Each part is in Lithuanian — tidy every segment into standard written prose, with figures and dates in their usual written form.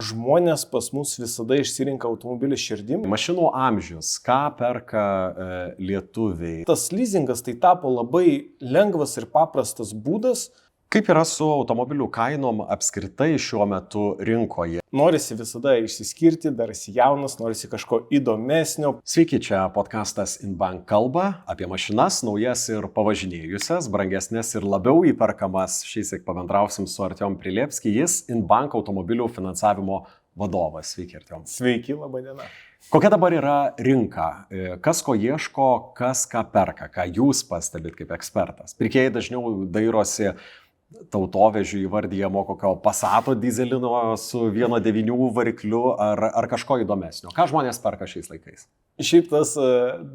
žmonės pas mus visada išsirinka automobilį širdim. Mašinų amžius, ką perka lietuviai? Tas leasingas tai tapo labai lengvas ir paprastas būdas. Kaip yra su automobilių kainom apskritai šiuo metu rinkoje? Norisi visada išsiskirti, dar esi jaunas, norisi kažko įdomesnio. Sveiki, čia podcastas InBank kalba apie mašinas, naujas ir pavažinėjusias, brangesnės ir labiau įperkamas. Šiąsyk pabendrausim su Artiom Prilėpski, jis InBank automobilių finansavimo vadovas. Sveiki, Artiom. Sveiki, laba diena. Kokia dabar yra rinka? Kas ko ieško, kas ką perka? Ką jūs pastebit kaip ekspertas? Pirkėjai dažniau dairosi tautovežių įvardyjamo kokio Passato dyzelino su 1.9 varikliu ar kažko įdomesnio. Ką žmonės perka šiais laikais? Šiaip tas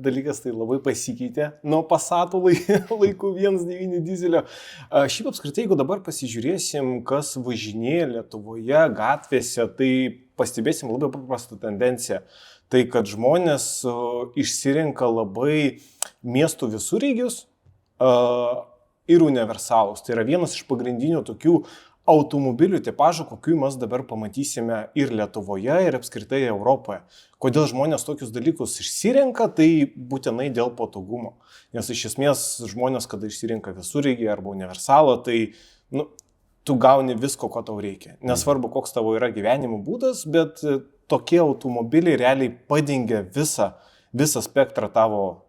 dalykas tai labai pasikeitė nuo Passato laikų 1.9 dyzelio. Šiaip apskritai, jeigu dabar pasižiūrėsim, kas važinėja Lietuvoje gatvėse, tai pastebėsim labai paprastą tendenciją. Tai, kad žmonės išsirenka labai miestų visureigius ir universalus. Tai yra vienas iš pagrindinių tokių automobilių tipažų, kokių mes dabar pamatysime ir Lietuvoje, ir apskritai Europoje. Kodėl žmonės tokius dalykus išsirenka, tai būtinai dėl patogumo. Nes iš esmės žmonės, kada išsirenka visureigį arba universalą, tai tu gauni visko, ko tau reikia. Nesvarbu, koks tavo yra gyvenimo būdas, bet tokie automobiliai realiai padengia visą spektrą tavo,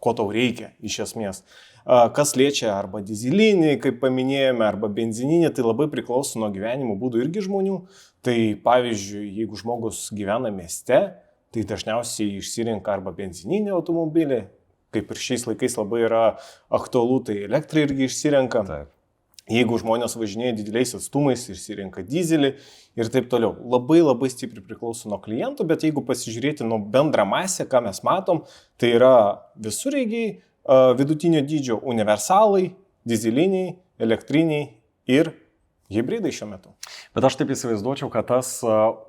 ko tau reikia iš esmės. Kas liečia arba dyzelinį, kaip paminėjome, arba benzininį, tai labai priklauso nuo gyvenimo būdų irgi žmonių. Tai pavyzdžiui, jeigu žmogus gyvena mieste, tai dažniausiai išsirinka arba benzininį automobilį, kaip ir šiais laikais labai yra aktualu, tai elektrą irgi išsirenka. Taip. Jeigu žmonės važinėja dideliais atstumais, išsirenka dyzelį ir taip toliau. Labai stipriai priklauso nuo klientų, bet jeigu pasižiūrėti nuo bendrą masę, ką mes matom, tai yra visureigiai, vidutinio dydžio universalai, dyzeliniai, elektriniai ir hibridai šiuo metu. Bet aš taip įsivaizduočiau, kad tas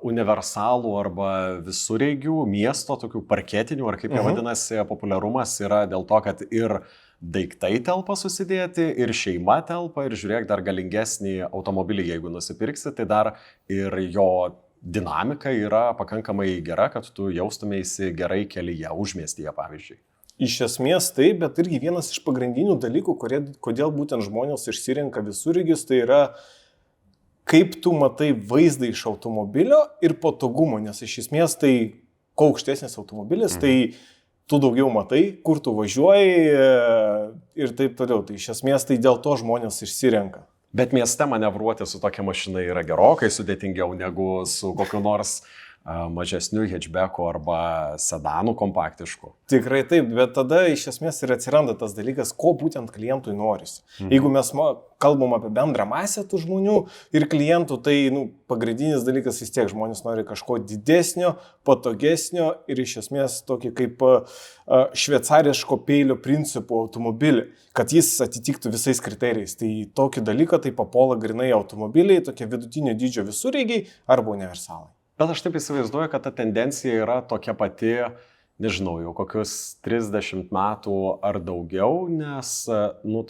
universalų arba visureigių miesto, tokių parketinių, ar kaip jie vadinasi, populiarumas yra dėl to, kad ir daiktai telpa susidėti, ir šeima telpa, ir žiūrėk, dar galingesnį automobilį, jeigu nusipirksi, tai dar ir jo dinamika yra pakankamai gera, kad tu jaustumėsi gerai kelyje, užmiestyje, pavyzdžiui. Iš esmės taip, bet irgi vienas iš pagrindinių dalykų, kodėl būtent žmonės išsirenka visureigius, tai yra kaip tu matai vaizdą iš automobilio ir patogumo, nes iš esmės tai kuo aukštesnis automobilis, tai tu daugiau matai, kur tu važiuoji ir taip toliau. Tai iš esmės tai dėl to žmonės išsirenka. Bet mieste manevruoti su tokia mašina yra gerokai sudėtingiau negu su kokiu nors mažesniu hatchbacku arba sedanu kompaktišku. Tikrai taip, bet tada iš esmės ir atsiranda tas dalykas, ko būtent klientui norisi. Jeigu mes kalbam apie bendrą masę tų žmonių ir klientų, tai pagrindinis dalykas vis tiek žmonės nori kažko didesnio, patogesnio ir iš esmės tokį kaip šveicariško peilio principų automobilį, kad jis atitiktų visais kriterijais. Tai tokį dalyką tai papuola grinai automobiliai, tokie vidutinio dydžio visureigiai arba universalai. Bet aš taip įsivaizduoju, kad ta tendencija yra tokia pati, nežinau, jau kokius 30 metų ar daugiau, nes,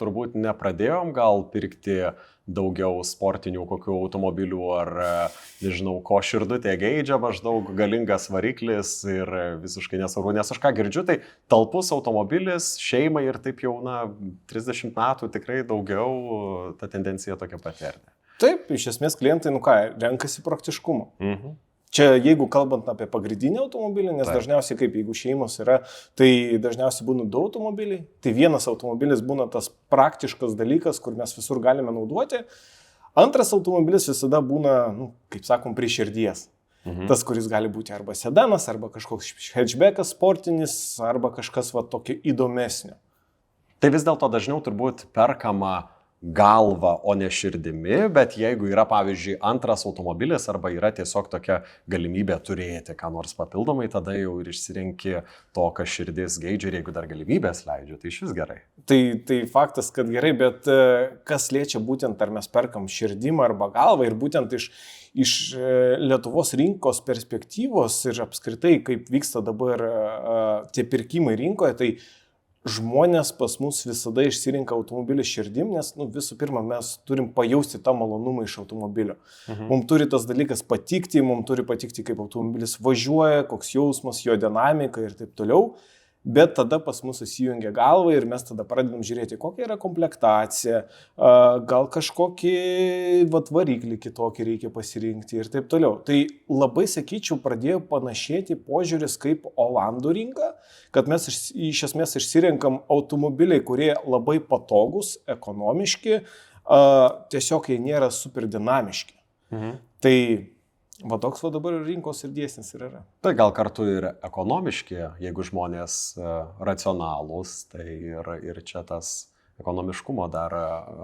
turbūt nepradėjom gal pirkti daugiau sportinių kokių automobilių ar, nežinau, ko širdutė geidžia, maždaug galingas variklis ir visiškai nesvarbu, nes aš ką girdžiu, tai talpus automobilis šeimai ir taip jau, 30 metų tikrai daugiau ta tendencija tokia pati. Taip, iš esmės klientai, renkasi praktiškumą. Čia jeigu kalbant apie pagrindinį automobilį, nes dažniausiai kaip jeigu šeimos yra, tai dažniausiai būna 2 automobiliai, tai vienas automobilis būna tas praktiškas dalykas, kur mes visur galime naudoti, antras automobilis visada būna, kaip sakom, prie širdies. Tas, kuris gali būti arba sedanas, arba kažkoks hatchbackas sportinis, arba kažkas tokio įdomesnio. Tai vis dėlto dažniau turbūt perkama galva, o ne širdimi, bet jeigu yra, pavyzdžiui, antras automobilis arba yra tiesiog tokia galimybė turėti ką nors papildomai, tada jau ir išsirenki to, kas širdis geidžia ir jeigu dar galimybės leidžia, tai iš vis gerai. Tai faktas, kad gerai, bet kas liečia būtent, ar mes perkam širdim arba galvą ir būtent iš Lietuvos rinkos perspektyvos ir apskritai, kaip vyksta dabar tie pirkimai rinkoje, tai žmonės pas mus visada išsirinka automobilį širdim, nes visų pirma mes turim pajausti tą malonumą iš automobilio. Mums turi tas dalykas patikti, mums turi patikti, kaip automobilis važiuoja, koks jausmas, jo dinamika ir taip toliau. Bet tada pas mus įsijungia galva ir mes tada pradedam žiūrėti, kokia yra komplektacija, gal kažkokį variklį kitokį reikia pasirinkti ir taip toliau. Tai labai, sakyčiau, pradėjo panašėti požiūris kaip Olandų rinka, kad mes iš esmės išsirenkam automobiliai, kurie labai patogus, ekonomiški, tiesiog jie nėra super dinamiški. Tai toks dabar rinkos ir dėsnis ir yra. Tai gal kartu ir ekonomiški, jeigu žmonės racionalūs, tai ir čia tas ekonomiškumo dar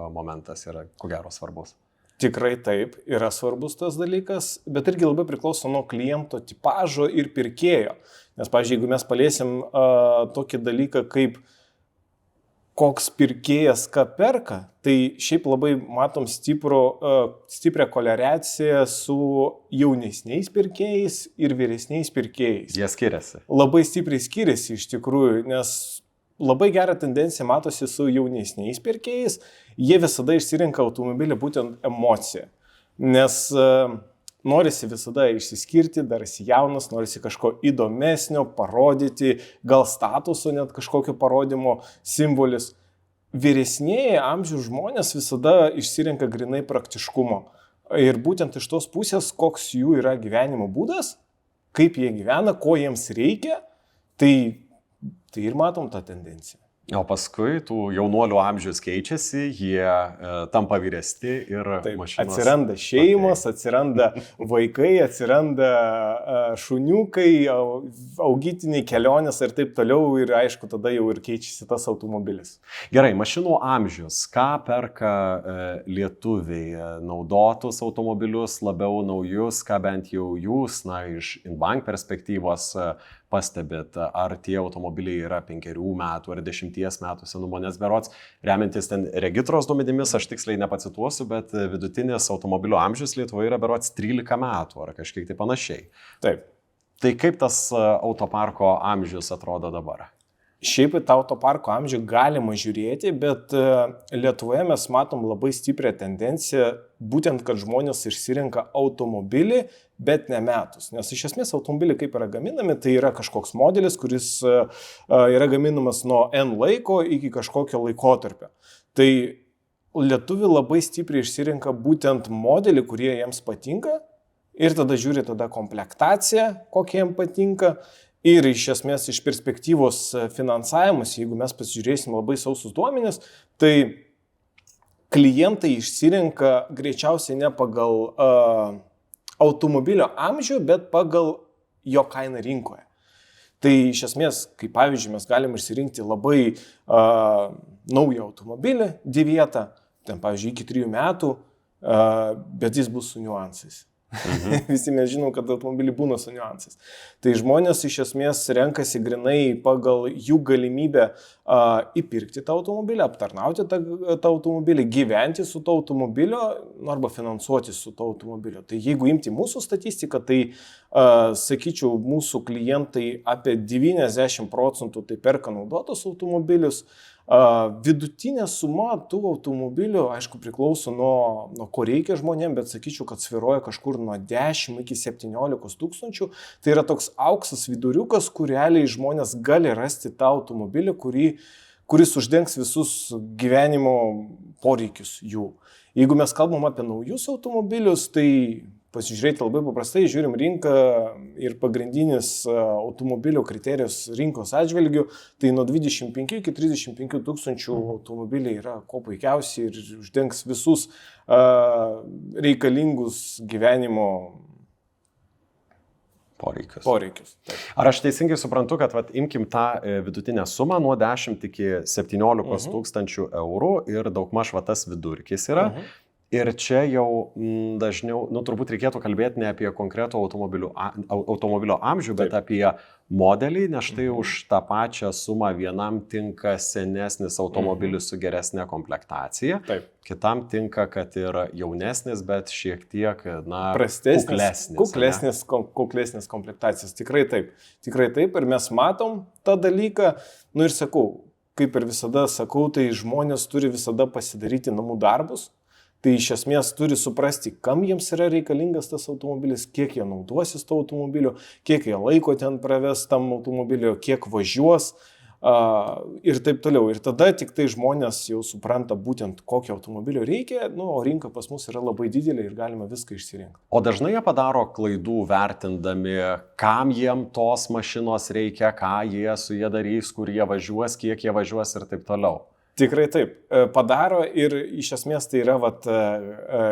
momentas yra ko gero svarbus. Tikrai taip, yra svarbus tas dalykas, bet irgi labai priklauso nuo kliento tipažo ir pirkėjo. Nes, pavyzdžiui, jeigu mes paliesim tokį dalyką kaip koks pirkėjas ką perka, tai šiaip labai matom stiprią koreliaciją su jaunesniais pirkėjais ir vyresniais pirkėjais. Jie skiriasi. Labai stipriai skiriasi iš tikrųjų, nes labai gera tendencija matosi su jaunesniais pirkėjais. Jie visada išsirenka automobilį būtent emociją, nes norisi visada išsiskirti, dar esi jaunas, norisi kažko įdomesnio, parodyti, gal statuso net kažkokio parodymo simbolis. Vyresnėje amžiaus žmonės visada išsirenka grinai praktiškumo. Ir būtent iš tos pusės, koks jų yra gyvenimo būdas, kaip jie gyvena, ko jiems reikia, tai ir matom tą tendenciją. O paskui tų jaunuolių amžius keičiasi, jie tampa vyresni ir mašinos. Atsiranda šeimos, atsiranda vaikai, atsiranda šuniukai, augintiniai, kelionės ir taip toliau ir aišku, tada jau ir keičiasi tas automobilis. Gerai, mašinų amžius. Ką perka lietuviai? Naudotus automobilius, labiau naujus, ką bent jau jūs, iš Inbank perspektyvos pastebėt, ar tie automobiliai yra 5 metų ar 10 metų senumo, nes berods, remiantis ten regitros duomenimis, aš tiksliai nepacituosiu, bet vidutinis automobilio amžius Lietuvoje yra berods 13 metų ar kažkiek tai panašiai. Taip. Tai kaip tas autoparko amžius atrodo dabar? Šiaip į tą autoparko amžių galima žiūrėti, bet Lietuvoje mes matom labai stiprią tendenciją, būtent, kad žmonės išsirenka automobilį, bet ne metus. Nes iš esmės automobiliai kaip yra gaminami, tai yra kažkoks modelis, kuris yra gaminamas nuo N laiko iki kažkokio laikotarpio. Tai lietuviai labai stipriai išsirenka būtent modelį, kurie jiems patinka ir tada žiūri komplektaciją, kokia jiems patinka. Ir iš esmės iš perspektyvos finansavimus, jeigu mes pasižiūrėsim labai sausus duomenis, tai klientai išsirenka greičiausiai ne pagal automobilio amžių, bet pagal jo kainą rinkoje. Tai iš esmės, kaip pavyzdžiui, mes galim išsirinkti labai naują automobilį, Divietą, ten pavyzdžiui iki 3 metų, bet jis bus su niuansais. Visi mes žinom, kad automobiliai būna su niuansais. Tai žmonės iš esmės renkasi grinai pagal jų galimybę įpirkti tą automobilį, aptarnauti tą automobilį, gyventi su to automobilio arba finansuoti su to automobilio. Tai jeigu imti mūsų statistiką, tai sakyčiau, mūsų klientai apie 90% tai perka naudotus automobilius. Vidutinė suma tų automobilių, aišku, priklauso nuo ko reikia žmonėms, bet sakyčiau, kad svyruoja kažkur nuo 10 iki 17 tūkstančių. Tai yra toks auksas viduriukas, kur realiai žmonės gali rasti tą automobilį, kuris uždengs visus gyvenimo poreikius jų. Jeigu mes kalbam apie naujus automobilius, tai pasižiūrėti labai paprastai, žiūrim rinką ir pagrindinis automobilio kriterijus rinkos atžvilgių, tai nuo 25 iki 35 tūkstančių automobiliai yra ko puikiausiai ir uždengs visus reikalingus gyvenimo poreikius. Taip. Ar aš teisingai suprantu, kad imkim tą vidutinę sumą nuo 10 iki 17 tūkstančių eurų ir daugmaž tas vidurkis yra? Ir čia jau dažniau, turbūt reikėtų kalbėti ne apie konkretų automobilio amžių, bet apie modelį, nes štai už tą pačią sumą vienam tinka senesnis automobilis su geresnė komplektacija, kitam tinka, kad ir jaunesnis, bet šiek tiek, kuklesnis komplektacijas. Tikrai taip. Ir mes matom tą dalyką, ir sakau, kaip ir visada sakau, tai žmonės turi visada pasidaryti namų darbus. Tai iš esmės turi suprasti, kam jiems yra reikalingas tas automobilis, kiek jie naudosis to automobilio, kiek jie laiko ten praves tam automobilio, kiek važiuos ir taip toliau. Ir tada tik tai žmonės jau supranta būtent, kokio automobilio reikia, o rinka pas mus yra labai didelė ir galima viską išsirinkti. O dažnai jie padaro klaidų vertindami, kam jiem tos mašinos reikia, ką jie su jie darys, kur jie važiuos, kiek jie važiuos ir taip toliau. Tikrai taip, padaro ir iš esmės tai yra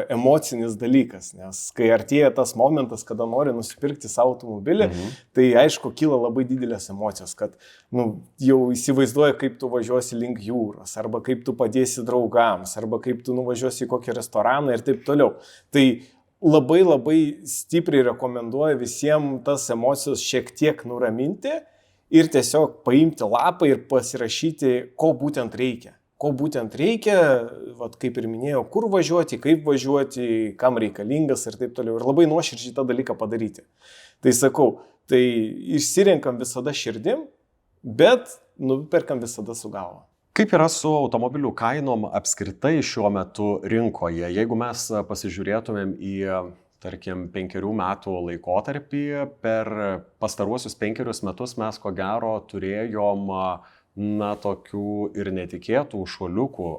emocinis dalykas, nes kai artėja tas momentas, kada nori nusipirkti savo automobilį, tai aišku, kyla labai didelės emocijos, kad jau įsivaizduoja, kaip tu važiuosi link jūros, arba kaip tu padėsi draugams, arba kaip tu nuvažiuosi į kokį restoraną ir taip toliau. Tai labai labai stipriai rekomenduoju visiems tas emocijos šiek tiek nuraminti. Ir tiesiog paimti lapą ir pasirašyti, ko būtent reikia. Ko būtent reikia, kaip ir minėjau, kur važiuoti, kaip važiuoti, kam reikalingas ir taip toliau. Ir labai nuoširdžiai tą dalyką padaryti. Tai sakau, tai išsirenkam visada širdim, bet nuperkam visada su galva. Kaip yra su automobilių kainom apskritai šiuo metu rinkoje? Jeigu mes pasižiūrėtumėm į tarkim, 5 metų laikotarpį, per pastaruosius 5 metus mes ko gero turėjom tokių ir netikėtų šuoliukų,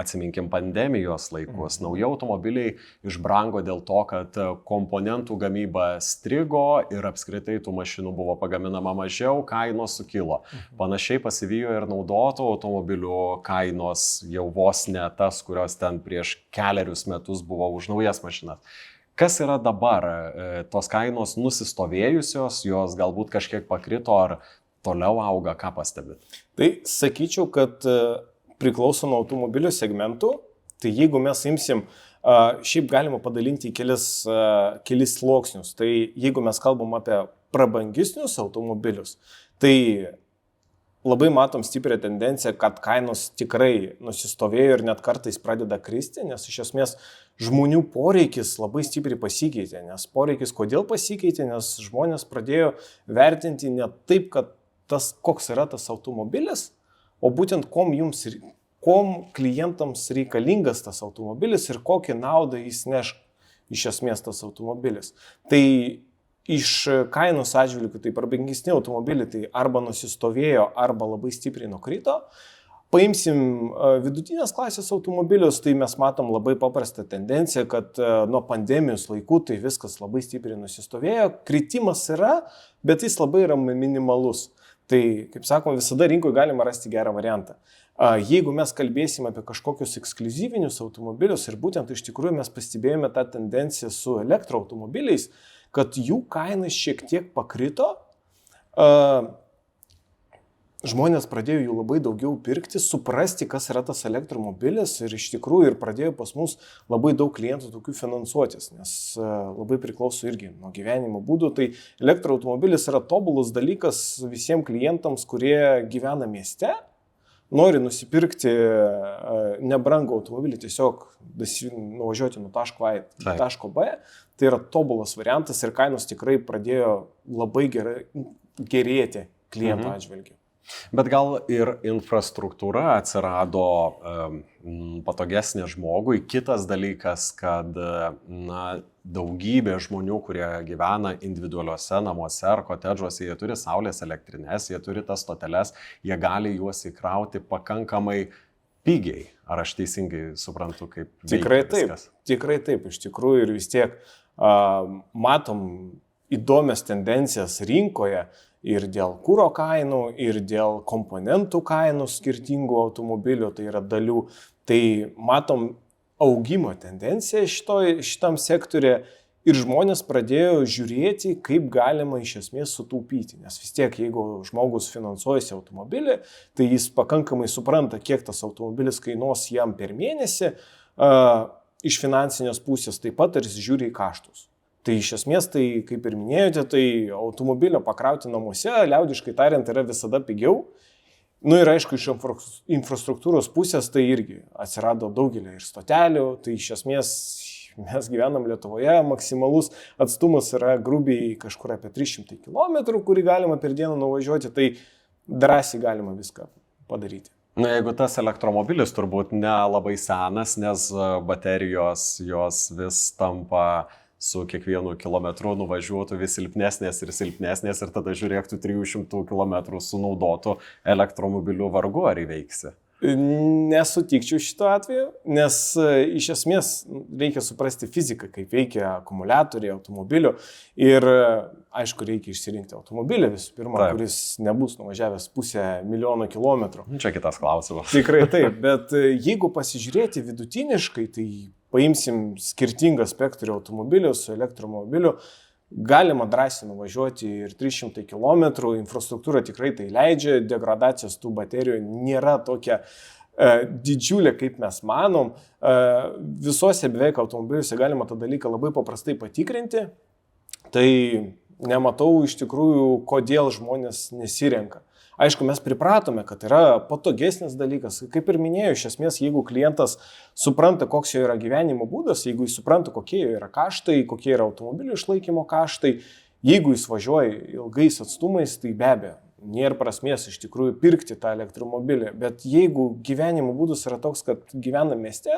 atsiminkim pandemijos laikus. Nauji automobiliai išbrango dėl to, kad komponentų gamyba strigo ir apskritai tų mašinų buvo pagaminama mažiau, kainos sukilo. Panašiai pasivijo ir naudotų automobilių kainos jau vos ne tas, kurios ten prieš 4 metus buvo už naujas mašinas. Kas yra dabar? Tos kainos nusistovėjusios, jos galbūt kažkiek pakrito ar toliau auga, ką pastebit? Tai sakyčiau, kad priklauso nuo automobilių segmentų. Tai jeigu mes imsim, šiaip galima padalinti į kelis sluoksnius. Tai jeigu mes kalbam apie prabangesnius automobilius, tai labai matom stiprią tendenciją, kad kainos tikrai nusistovėjo ir net kartais pradeda kristi, nes iš esmės žmonių poreikis labai stipriai pasikeitė. Nes poreikis kodėl pasikeitė, nes žmonės pradėjo vertinti ne taip, kad koks yra tas automobilis, o būtent kom klientams reikalingas tas automobilis ir kokią naudą jis neš iš esmės tas automobilis. Tai iš kainos atžvilgių, tai prabangesni automobiliai tai arba nusistovėjo, arba labai stipriai nukrito. Paimsim vidutinės klasės automobilius, tai mes matom labai paprastą tendenciją, kad nuo pandemijos laikų tai viskas labai stipriai nusistovėjo. Kritimas yra, bet jis labai yra minimalus. Tai, kaip sakoma, visada rinkoje galima rasti gerą variantą. Jeigu mes kalbėsim apie kažkokius ekskliuzyvinius automobilius ir būtent iš tikrųjų mes pastebėjome tą tendenciją su elektroautomobiliais, kad jų kainas šiek tiek pakrito, žmonės pradėjo jų labai daugiau pirkti, suprasti, kas yra tas elektromobilis ir iš tikrųjų ir pradėjo pas mus labai daug klientų tokių finansuotis, nes labai priklauso irgi nuo gyvenimo būdų. Tai elektroautomobilis yra tobulas dalykas visiems klientams, kurie gyvena mieste, nori nusipirkti nebrangų automobilį, tiesiog nuvažiuoti nuo taško A į taško B, tai yra tobulas variantas ir kainos tikrai pradėjo labai gerėti klientų atžvilgiu. Bet gal ir infrastruktūra atsirado patogesnė žmogui. Kitas dalykas, kad daugybė žmonių, kurie gyvena individualiuose namuose ar kotedžuose, jie turi saulės elektrinės, jie turi tas stoteles, jie gali juos įkrauti pakankamai pigiai. Ar aš teisingai suprantu, kaip tikrai veikia viskas? Tikrai taip, iš tikrųjų ir vis tiek matom įdomias tendencijas rinkoje, ir dėl kuro kainų, ir dėl komponentų kainų skirtingų automobilių, tai yra dalių. Tai matom augimo tendenciją šitam sektoriuje ir žmonės pradėjo žiūrėti, kaip galima iš esmės sutaupyti. Nes vis tiek, jeigu žmogus finansuojasi automobilį, tai jis pakankamai supranta, kiek tas automobilis kainuos jam per mėnesį. Iš finansinės pusės taip pat ir žiūri į kaštus. Tai iš esmės, tai kaip ir minėjote, tai automobilio pakrauti namuose, liaudiškai tariant, yra visada pigiau. Ir aišku, iš infrastruktūros pusės tai irgi atsirado daugelį ir stotelių. Tai iš esmės mes gyvenam Lietuvoje, maksimalus atstumas yra grubiai kažkur apie 300 km, kurį galima per dieną nuvažiuoti, tai drąsiai galima viską padaryti. Na, jeigu tas elektromobilis turbūt nelabai senas, nes baterijos jos vis tampa su kiekvienu kilometru nuvažiuotų vis silpnesnės ir tada žiūrėk, tu 300 km sunaudotų elektromobilių vargu ar įveiksi. Nesutikčiau šito atveju, nes iš esmės reikia suprasti fiziką, kaip veikia akumuliatoriai automobilių ir aišku reikia išsirinkti automobilį visų pirma, Taip. kuris nebus nuvažiavęs 500 000 kilometrų. Čia kitas klausimas. Tikrai taip, bet jeigu pasižiūrėti vidutiniškai, tai paimsim skirtingą spektrą automobilių su elektromobiliu, galima drąsiai nuvažiuoti ir 300 km, infrastruktūra tikrai tai leidžia, degradacijos tų baterijų nėra tokia didžiulė, kaip mes manom. Visuose beveik automobiliuose galima tą dalyką labai paprastai patikrinti, tai nematau iš tikrųjų, kodėl žmonės nesirenka. Aišku, mes pripratome, kad yra patogesnis dalykas. Kaip ir minėjau, iš esmės, jeigu klientas supranta, koks jo yra gyvenimo būdas, jeigu jis supranta, kokie jo yra kaštai, kokie yra automobilių išlaikymo kaštai, jeigu jis važiuoja ilgais atstumais, tai be abejo, nėra prasmės iš tikrųjų pirkti tą elektromobilį. Bet jeigu gyvenimo būdas yra toks, kad gyvenam mieste,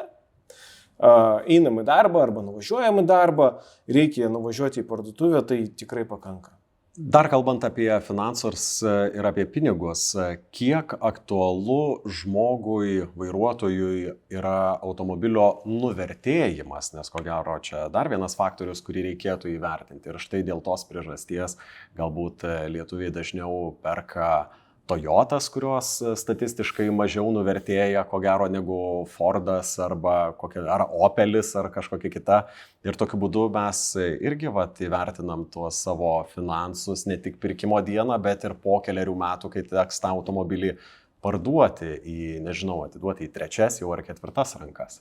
einam į darbą arba nuvažiuojam į darbą, reikia nuvažiuoti į parduotuvę, tai tikrai pakanka. Dar kalbant apie finansus ir apie pinigus, kiek aktualu žmogui, vairuotojui yra automobilio nuvertėjimas, nes ko gero čia dar vienas faktorius, kurį reikėtų įvertinti. Ir štai dėl tos priežasties galbūt lietuviai dažniau perka Toyotas, kurios statistiškai mažiau nuvertėja, ko gero, negu Fordas ar Opelis ar kažkokia kita. Ir tokiu būdu mes irgi įvertinam tuos savo finansus ne tik pirkimo dieną, bet ir po keliarių metų, kai teks tą automobilį parduoti atiduoti į trečias jau ar ketvirtas rankas.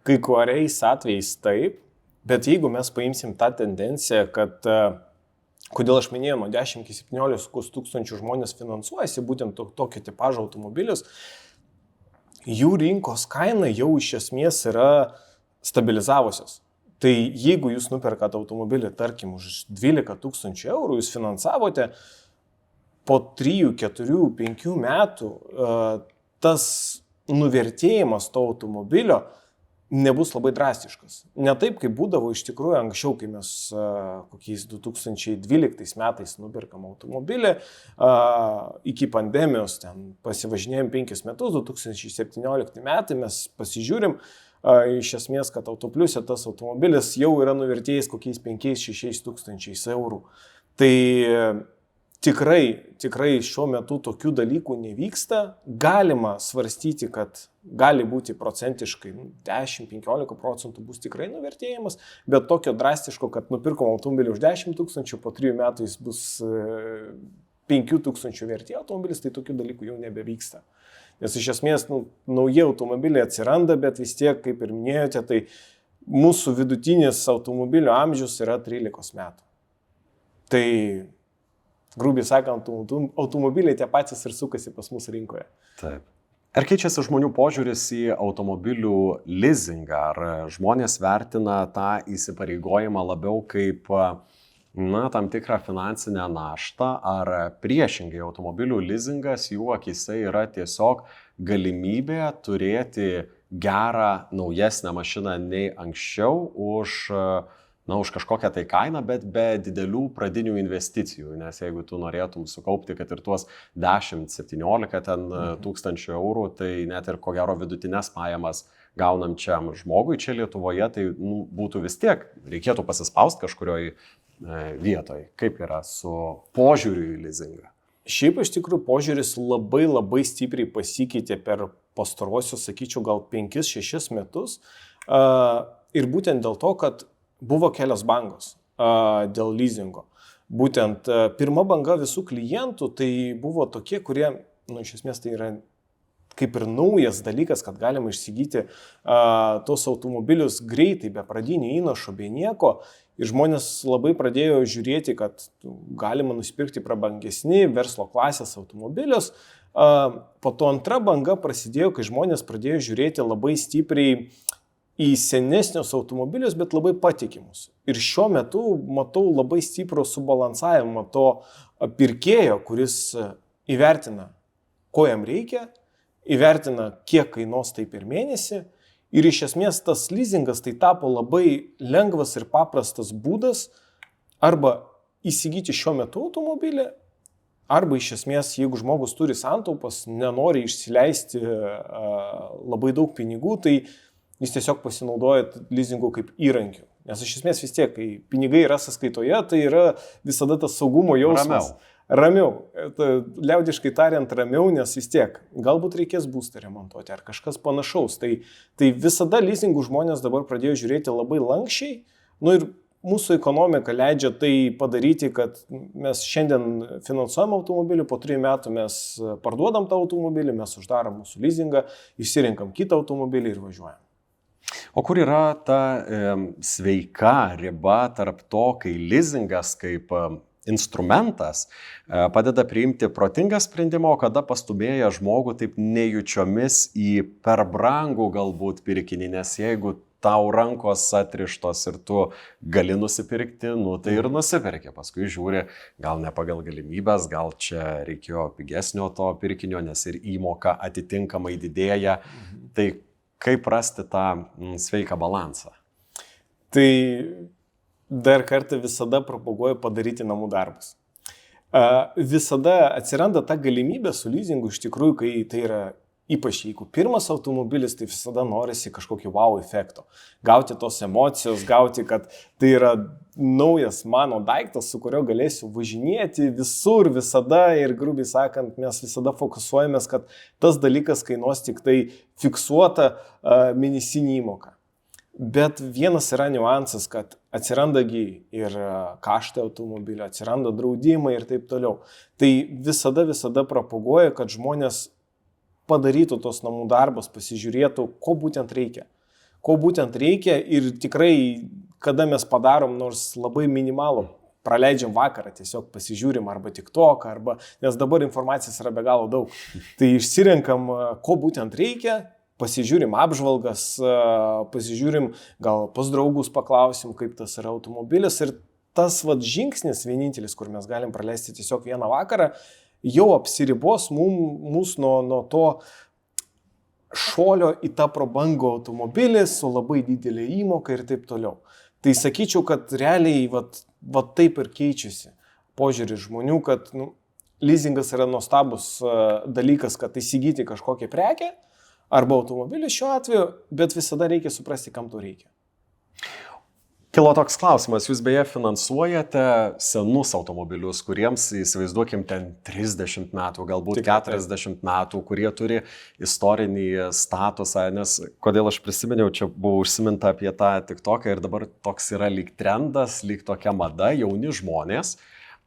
Kai kuriais atvejais taip, bet jeigu mes paimsim tą tendenciją, kad kodėl aš minėjau, nuo 10 iki 17 tūkstančių žmonės finansuojasi būtent tokio tipažo automobilius, jų rinkos kaina jau iš esmės yra stabilizavusios. Tai jeigu jūs nuperkat automobilį, tarkim, už 12 000 eurų, jūs finansavote, po 3, 4, 5 metų tas nuvertėjimas to automobilio nebus labai drastiškas. Ne taip, kaip būdavo iš tikrųjų anksčiau, kai mes kokiais 2012 metais nupirkam automobilį, iki pandemijos ten pasivažinėjom 5 metus, 2017 metai mes pasižiūrim, iš esmės, kad Autopliuse tas automobilis jau yra nuvertėjęs kokiais 5-6 tūkstančiais eurų. Tai tikrai šiuo metu tokių dalykų nevyksta. Galima svarstyti, kad gali būti procentiškai 10-15% bus tikrai nuvertėjimas, bet tokio drastiško, kad nupirkom automobilį už 10 000, po 3 metų jis bus 5 000 vertė automobilis, tai tokių dalykų jau nebevyksta. Nes iš esmės nauji automobiliai atsiranda, bet vis tiek, kaip ir minėjote, tai mūsų vidutinis automobilio amžius yra 13 metų. Tai grubiai sakant, automobiliai tie patys ir sukasi pas mus rinkoje. Taip. Ar keičiasi žmonių požiūris į automobilių leasingą? Ar žmonės vertina tą įsipareigojimą labiau kaip tam tikrą finansinę naštą, ar priešingai automobilių leasingas jų akyse yra tiesiog galimybė turėti gerą, naujesnę mašiną nei anksčiau už kažkokią tai kainą, bet be didelių pradinių investicijų, nes jeigu tu norėtum sukaupti, kad ir tuos 10-17 tūkstančių eurų, tai net ir ko gero vidutinės pajamas gaunam čia žmogui, čia Lietuvoje, tai būtų vis tiek, reikėtų pasispausti kažkurioje vietoje. Kaip yra su požiūriu į leasingą? Šiaip iš tikrųjų požiūris labai stipriai pasikeitė per pastaruosius, sakyčiau, gal 5-6 metus. Ir būtent dėl to, kad buvo kelios bangos dėl leasingo. Būtent pirma banga visų klientų tai buvo tokie, kurie, iš esmės tai yra kaip ir naujas dalykas, kad galima išsigyti tos automobilius greitai, be pradinio įnašo, be nieko. Ir žmonės labai pradėjo žiūrėti, kad galima nusipirkti prabangesni verslo klasės automobilius. Po to antra banga prasidėjo, kai žmonės pradėjo žiūrėti labai stipriai į senesnius automobilius, bet labai patikimus. Ir šiuo metu matau labai stiprų subalansavimą to pirkėjo, kuris įvertina, ko jam reikia įvertina, kiek kainuos tai per mėnesį ir iš esmės tas leasingas tai tapo labai lengvas ir paprastas būdas arba įsigyti šiuo metu automobilį, arba iš esmės, jeigu žmogus turi santaupas, nenori išsileisti labai daug pinigų, tai jis tiesiog pasinaudoja leasingu kaip įrankiu. Nes iš esmės vis tiek, kai pinigai yra sąskaitoje, tai yra visada tas saugumo jausmas. Ramiau. Liaudiškai tariant, ramiau, nes vis tiek galbūt reikės būstą remontuoti ar kažkas panašaus. Tai visada leasingų žmonės dabar pradėjo žiūrėti labai lankščiai. Ir mūsų ekonomika leidžia tai padaryti, kad mes šiandien finansuojam automobilį, po 3 metų mes parduodam tą automobilį, mes uždarom mūsų leasingą, išsirinkam kitą automobilį ir važiuojam. O kur yra ta sveika riba tarp to, kai leasingas kaip instrumentas padeda priimti protingą sprendimą, o kada pastumėja žmogų taip nejučiomis į per brangų galbūt pirkinį, nes jeigu tau rankos atrištos ir tu gali nusipirkti, tai ir nusipirki. Paskui žiūri, gal ne pagal galimybės, gal čia reikėjo pigesnio to pirkinio, nes ir įmoka atitinkamai didėja. Tai kaip rasti tą sveiką balansą? Tai dar kartą visada propaguoju padaryti namų darbus. Visada atsiranda ta galimybė su leasingu iš tikrųjų, kai tai yra ypač jeigu pirmas automobilis, tai visada norisi kažkokį wow efekto. Gauti tos emocijos, gauti, kad tai yra naujas mano daiktas, su kurio galėsiu važinėti visur, visada ir grubiai sakant, mes visada fokusuojamės, kad tas dalykas kainuos tik tai fiksuota mėnesinį įmoką. Bet vienas yra niuansas, kad atsirandagi ir kaštai automobilio, atsiranda draudimai ir taip toliau. Tai visada propaguoja, kad žmonės padarytų tos namų darbus, pasižiūrėtų, ko būtent reikia. Ko būtent reikia ir tikrai, kada mes padarom nors labai minimalų, praleidžiam vakarą, tiesiog pasižiūrim arba TikTok, nes dabar informacijos yra be galo daug. Tai išsirenkam, ko būtent reikia, pasižiūrim apžvalgas, pasižiūrim, gal pas draugus paklausim, kaip tas yra automobilis ir tas žingsnis vienintelis, kur mes galim praleisti tiesiog vieną vakarą, jau apsiribos mūsų nuo to šuolio į tą prabangų automobilį su labai didelė įmoka ir taip toliau. Tai sakyčiau, kad realiai taip ir keičiasi požiūrį žmonių, kad leasingas yra nuostabus dalykas, kad įsigyti kažkokią prekę arba automobilį šiuo atveju, bet visada reikia suprasti, kam to reikia. Kilo toks klausimas, jūs beje finansuojate senus automobilius, kuriems, įsivaizduokim, ten 30 metų, galbūt 40 metų, kurie turi istorinį statusą, nes kodėl aš prisiminiau, čia buvo užsiminta apie tą TikToką ir dabar toks yra lyg trendas, lyg tokia mada, jauni žmonės.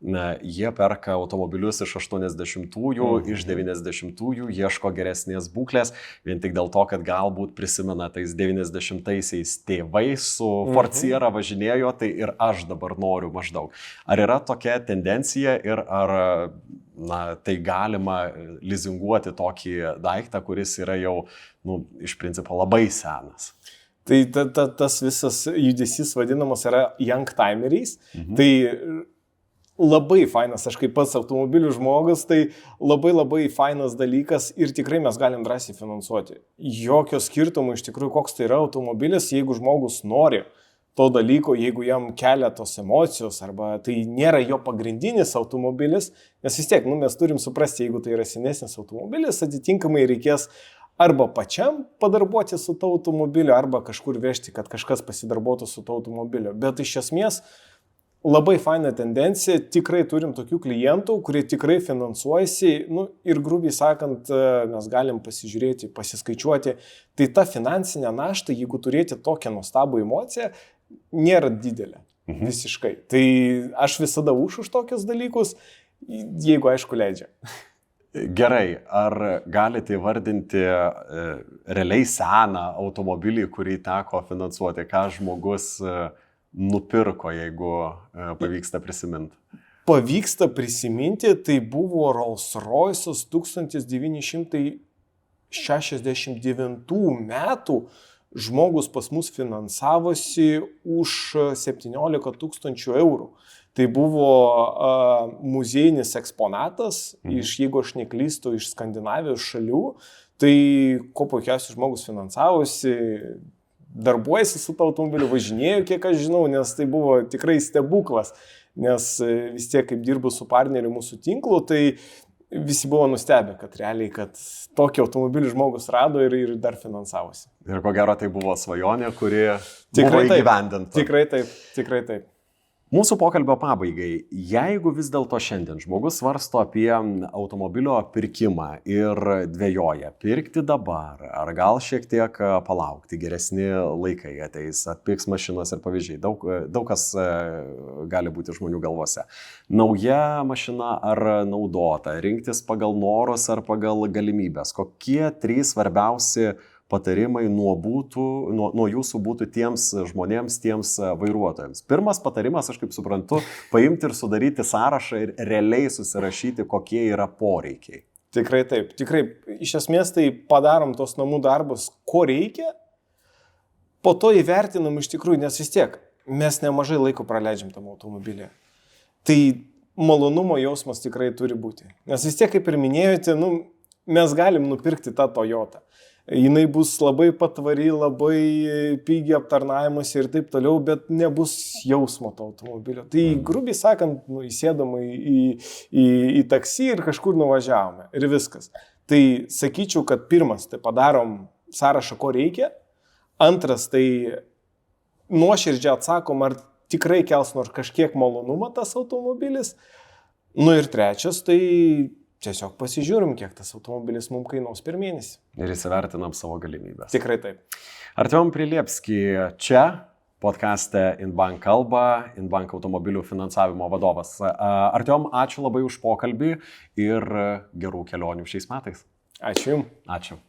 Jie perka automobilius iš 80-ųjų, iš 90-ųjų, ieško geresnės būklės, vien tik dėl to, kad galbūt prisimena tais 90-aisiais tėvai su Ford Sierra važinėjo, tai ir aš dabar noriu maždaug. Ar yra tokia tendencija ir ar tai galima leasinguoti tokį daiktą, kuris yra jau iš principo labai senas? Tai tas visas judesys vadinamas yra young timeriais. Tai labai fainas, aš kaip pats automobilių žmogus, tai labai fainas dalykas ir tikrai mes galim drąsiai finansuoti. Jokio skirtumo iš tikrųjų, koks tai yra automobilis, jeigu žmogus nori to dalyko, jeigu jam kelia tos emocijos arba tai nėra jo pagrindinis automobilis, nes vis tiek, mes turim suprasti, jeigu tai yra senesnis automobilis, atitinkamai reikės arba pačiam padarbuoti su to automobiliu, arba kažkur vežti, kad kažkas pasidarbuotų su to automobiliu. Bet iš esmės, labai faina tendencija, tikrai turim tokių klientų, kurie tikrai finansuojasi, ir grubiai sakant, mes galim pasižiūrėti, pasiskaičiuoti, tai ta finansinė našta, jeigu turėti tokią nuostabų emociją, nėra didelė, visiškai. Tai aš visada už tokius dalykus, jeigu aišku leidžia. Gerai, ar galite įvardinti realiai seną automobilį, kurį teko finansuoti, ką žmogus nupirko, jeigu pavyksta prisiminti? Pavyksta prisiminti, tai buvo Rolls-Royce'as 1969 metų. Žmogus pas mus finansavosi už 17 000 eurų. Tai buvo muziejinis eksponatas, jeigu aš neklystu, iš Skandinavijos šalių. Tai ko puikiausiai žmogus finansavosi, darbuojasi su to automobiliu, važinėjo, kiek aš žinau, nes tai buvo tikrai stebuklas, nes vis tiek, kaip dirbu su partneriu mūsų tinklu, tai visi buvo nustebę, kad realiai, kad tokį automobilį žmogus rado ir dar finansavosi. Ir ko gero tai buvo svajonė, kuri buvo įgyvendinta. Tikrai taip, tikrai taip. Mūsų pokalbio pabaigai, jeigu vis dėlto šiandien žmogus svarsto apie automobilio pirkimą ir dvejoja, pirkti dabar, ar gal šiek tiek palaukti, geresni laikai ateis, atpigs mašinos ir pavyzdžiai, daug kas gali būti žmonių galvose. Nauja mašina ar naudota, rinktis pagal norus ar pagal galimybės, kokie 3 svarbiausi patarimai nuo jūsų būtų tiems žmonėms, tiems vairuotojams. Pirmas patarimas, aš kaip suprantu, paimti ir sudaryti sąrašą ir realiai susirašyti, kokie yra poreikiai. Tikrai taip. Tikrai, iš esmės tai padarom tos namų darbus, ko reikia, po to įvertinam iš tikrųjų, nes vis tiek mes nemažai laiko praleidžiam tam automobilį. Tai malonumo jausmas tikrai turi būti. Nes vis tiek, kaip ir minėjote, mes galim nupirkti tą Toyotą. Jinai bus labai patvari, labai pigiai aptarnavimas ir taip toliau, bet nebus jausmo to automobilio. Tai grubiai sakant, įsėdom į taksi ir kažkur nuvažiavome ir viskas. Tai sakyčiau, kad pirmas, tai padarom sąrašą, ko reikia. Antras, tai nuoširdžiai atsakom, ar tikrai kels nors kažkiek malonumą tas automobilis. Ir trečias, tai tiesiog pasižiūrim, kiek tas automobilis mums kainuos per mėnesį. Ir įsivertinam savo galimybės. Tikrai taip. Artiom Priliepski čia, podcaste InBank kalba, InBank automobilių finansavimo vadovas. Artiom, ačiū labai už pokalbį ir gerų kelionių šiais metais. Ačiū Jums. Ačiū.